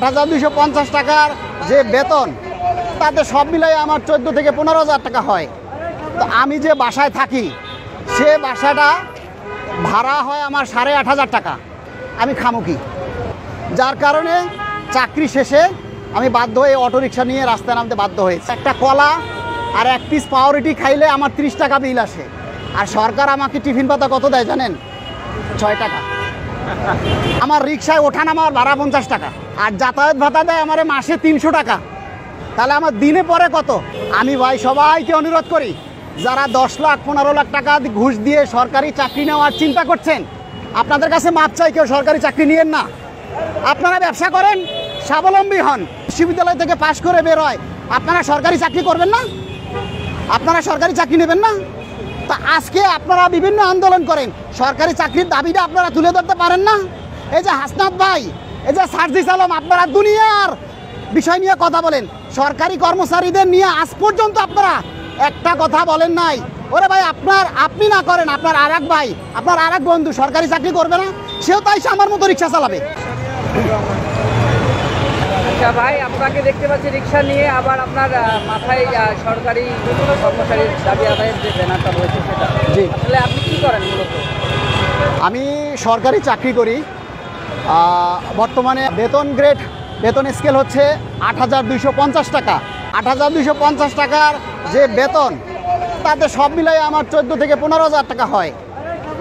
8,250 টাকার যে বেতন, তাতে সব মিলাই আমার 14 থেকে 15,000 টাকা হয়। তো আমি যে বাসায় থাকি, সে বাসাটা ভাড়া হয় আমার 8,500 টাকা। আমি খামু কি? যার কারণে চাকরি শেষে আমি বাধ্য হয়ে অটোরিকশা নিয়ে রাস্তায় নামতে বাধ্য হয়েছি। একটা কলা আর 1 পিস পাউরুটি খাইলে আমার 30 টাকা বিল আসে। আর সরকার আমাকে টিফিন ভাতা কত দেয় জানেন? 6 টাকা। আমার রিক্সায় ওঠান আমার ভাড়া 50 টাকা। আর যাতায়াত ভাতা দেয় আমার মাসে 300 টাকা। তাহলে আমার দিনে পরে কত? আমি ভাই সবাইকে অনুরোধ করি, যারা 10 লাখ 15 লাখ টাকা ঘুষ দিয়ে সরকারি চাকরি নেওয়ার চিন্তা করছেন, আপনাদের কাছে মাপ চাই, কেউ সরকারি চাকরি নিয়েন না। আপনারা ব্যবসা করেন, স্বাবলম্বী হন। বিশ্ববিদ্যালয় থেকে পাশ করে বের হয়, আপনারা সরকারি চাকরি করবেন না? আপনারা সরকারি চাকরি নেবেন না? তা আজকে আপনারা বিভিন্ন আন্দোলন করেন, সরকারি চাকরির দাবিটা আপনারা তুলে ধরতে পারেন না? এই যে হাসনাত ভাই, এই যে সার্জিস আলম, আপনারা দুনিয়ার বিষয় নিয়ে কথা বলেন, সরকারি কর্মচারীদের নিয়ে আজ পর্যন্ত আপনারা একটা কথা বলেন নাই। ওরে ভাই, আপনি না করেন, আপনার আর এক ভাই, আপনার আর এক বন্ধু সরকারি চাকরি করবে না? সেও তাই আমার মতো রিক্সা চালাবে। আচ্ছা ভাই, আপনাকে দেখতে পাচ্ছি রিক্সা নিয়ে, আবার আপনার মাথায় সরকারি কর্মচারীর দাবি আদায়ের যে ব্যানারটা রয়েছে সেটা। জি, আসলে আপনি কি করেন মূলত? আমি সরকারি চাকরি করি। বর্তমানে বেতন স্কেল হচ্ছে 8,250 টাকা। 8,250 টাকার যে বেতন, তাতে সব মিলাই আমার 14 থেকে 15,000 টাকা হয়।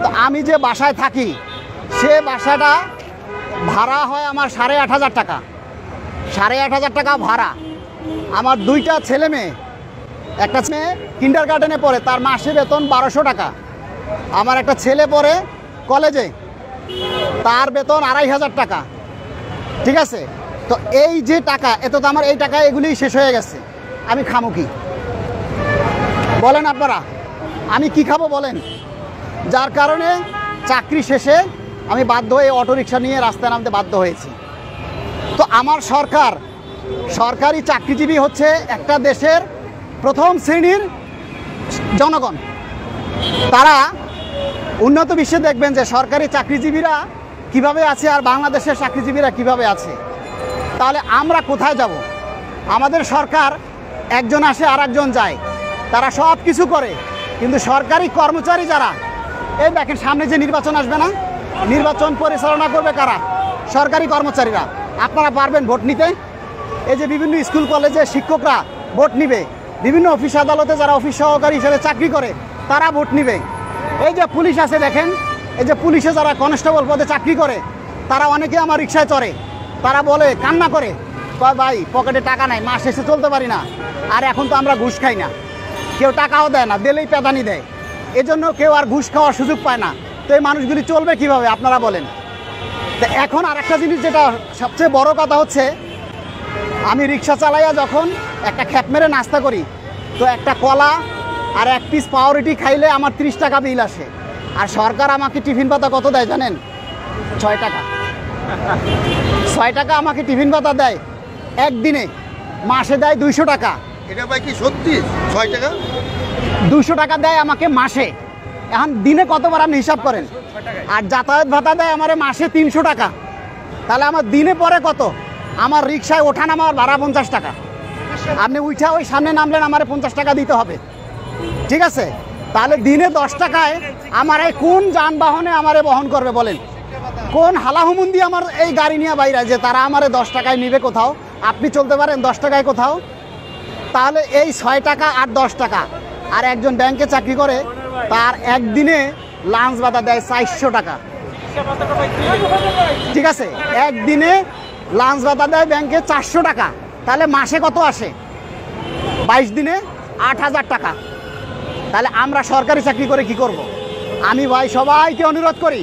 তো আমি যে বাসায় থাকি, সে বাসাটা ভাড়া হয় আমার 8,500 টাকা। 8,500 টাকা ভাড়া। আমার 2টা ছেলে মেয়ে, একটা মেয়ে কিন্ডার গার্ডেনে পড়ে, তার মাসে বেতন 1200 টাকা। আমার একটা ছেলে পড়ে কলেজে, তার বেতন 2,500 টাকা। ঠিক আছে? তো এই যে টাকা, এত তো আমার এই টাকা এগুলি শেষ হয়ে গেছে। আমি খামু কি? বলেন আপনারা, আমি কি খাবো বলেন? যার কারণে চাকরি শেষে আমি বাধ্য হয়ে অটোরিকশা নিয়ে রাস্তায় নামতে বাধ্য হয়েছি। তো আমার সরকারি চাকরিজীবী হচ্ছে একটা দেশের প্রথম শ্রেণীর জনগণ। তারা উন্নত বিশ্বে দেখবেন যে সরকারি চাকরিজীবীরা কিভাবে আছে আর বাংলাদেশের চাকরিজীবীরা কিভাবে আছে। তাহলে আমরা কোথায় যাব? আমাদের সরকার একজন আসে আর একজন যায়, তারা সব কিছু করে, কিন্তু সরকারি কর্মচারী যারা, এই দেখেন সামনে যে নির্বাচন আসবে না, নির্বাচন পরিচালনা করবে কারা? সরকারি কর্মচারীরা। আপনারা পারবেন ভোট নিতে? এই যে বিভিন্ন স্কুল কলেজে শিক্ষকরা ভোট নিবে, বিভিন্ন অফিস আদালতে যারা অফিস সহকারী হিসেবে চাকরি করে তারা ভোট নিবে। এই যে পুলিশ আছে দেখেন, এই যে পুলিশে যারা কনস্টেবল পদে চাকরি করে, তারা অনেকে আমার রিক্সায় চড়ে, তারা বলে, কান্না করে, কয় ভাই পকেটে টাকা নাই, মাস শেষে চলতে পারি না। আর এখন তো আমরা ঘুষ খাই না, কেউ টাকাও দেয় না, দিলেই পেদানি দেয়, এজন্য কেউ আর ঘুষ খাওয়ার সুযোগ পায় না। তো এই মানুষগুলি চলবে কিভাবে আপনারা বলেন? তো এখন আর একটা জিনিস যেটা সবচেয়ে বড় কথা হচ্ছে, আমি রিক্সা চালাইয়া যখন একটা খ্যাপ মেরে নাস্তা করি, তো একটা কলা আর 1 পিস পাউরুটি খাইলে আমার 30 টাকা বিল আসে। আর সরকার আমাকে টিফিন ভাতা কত দেয় জানেন? 6 টাকা। 6 টাকা আমাকে টিফিন ভাতা দেয় একদিনে, মাসে দেয় 200 টাকা। এটা ভাই কি সত্যি? 6 টাকা 200 টাকা দেয় আমাকে মাসে। এখন দিনে কতবার আপনি হিসাব করেন? আর যাতায়াত ভাতা দেয় আমার মাসে 300 টাকা। তাহলে আমার দিনে পরে কত? আমার রিক্সায় ওঠান আমার ভাড়া 50 টাকা। আপনি উঠা ওই সামনে নামলেন, আমার 50 টাকা দিতে হবে। ঠিক আছে? তাহলে দিনে 10 টাকায় আমার এই কোন যানবাহনে আমারে বহন করবে বলেন? কোন হালাহুমুন্দি আমার এই গাড়ি নিয়ে বাইরে যে তারা আমারে 10 টাকায় নিবে কোথাও? আপনি চলতে পারেন 10 টাকায় কোথাও? তাহলে এই 6 টাকা আর 10 টাকা। আর একজন ব্যাংকে চাকরি করে, তার একদিনে লাঞ্চ ভাতা দেয় 400 টাকা। ঠিক আছে? একদিনে লাঞ্চ ভাতা দেয় ব্যাংকে 400 টাকা। তাহলে মাসে কত আসে? 22 দিনে 8,000 টাকা। তাহলে আমরা সরকারি চাকরি করে কি করব? আমি ভাই সবাইকে অনুরোধ করি,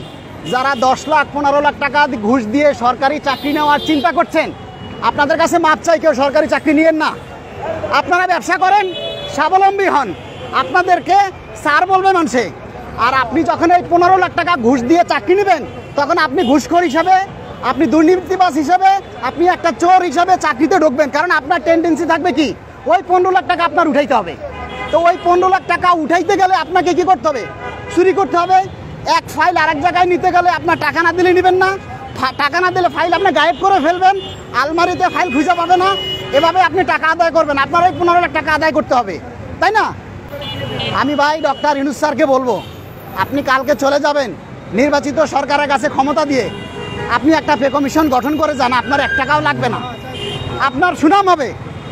যারা 10 লাখ 15 লাখ টাকা ঘুষ দিয়ে সরকারি চাকরি নেওয়ার চিন্তা করছেন, আপনাদের কাছে মাপ চাই, কেউ সরকারি চাকরি নিয়েন না। আপনারা ব্যবসা করেন, স্বাবলম্বী হন, আপনাদেরকে স্যার বলবে মানুষে। আর আপনি যখন এই 15 লাখ টাকা ঘুষ দিয়ে চাকরি নেবেন, তখন আপনি ঘুষখোর হিসাবে, আপনি দুর্নীতিবাজ হিসাবে, আপনি একটা চোর হিসাবে চাকরিতে ঢুকবেন। কারণ আপনার টেন্ডেন্সি থাকবে কি, ওই 15 লাখ টাকা আপনার উঠাইতে হবে। তো ওই 15 লাখ টাকা উঠাইতে গেলে আপনাকে কি করতে হবে? চুরি করতে হবে। এক ফাইল আরেক জায়গায় নিতে গেলে আপনার টাকা না দিলে নেবেন না। টাকা না দিলে ফাইল আপনি গায়েব করে ফেলবেন, আলমারিতে ফাইল খুঁজে পাবে না, এভাবে আপনি টাকা আদায় করবেন, আপনার ওই 15 লাখ টাকা আদায় করতে হবে, তাই না? আমি ভাই ডক্টর ইউনূস স্যারকে বলবো, আপনি কালকে চলে যাবেন নির্বাচিত সরকারের কাছে ক্ষমতা দিয়ে, আপনি একটা পে কমিশন গঠন করে যান, আপনার 1 টাকাও লাগবে না। আপনার সুনাম হবে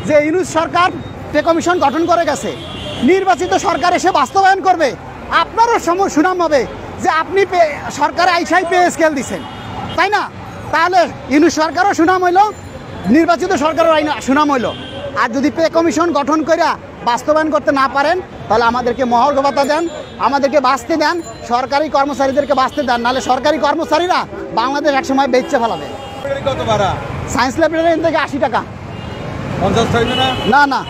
যে ইউনূস সরকার পে কমিশন গঠন করে গেছে, নির্বাচিত সরকার এসে বাস্তবায়ন করবে, আপনারও সুনাম হবে যে আপনি সরকারে আইসাই পে স্কেল দিচ্ছেন, তাই না? তাহলে ইউনূস সরকারও সুনাম হইল, নির্বাচিত সরকারের সুনাম হইল। আর যদি পে কমিশন গঠন করে বাস্তবায়ন করতে না পারেন, তাহলে আমাদেরকে মহর্ঘ ভাতা দেন, আমাদেরকে বাঁচতে দেন, সরকারি কর্মচারীদেরকে বাঁচতে দেন, নাহলে সরকারি কর্মচারীরা বাংলাদেশ একসময় বেচে ফেলাবে। কত ভাড়া? সায়েন্স লাইব্রেরি থেকে 80 টাকা। 50 থাকবে না? না না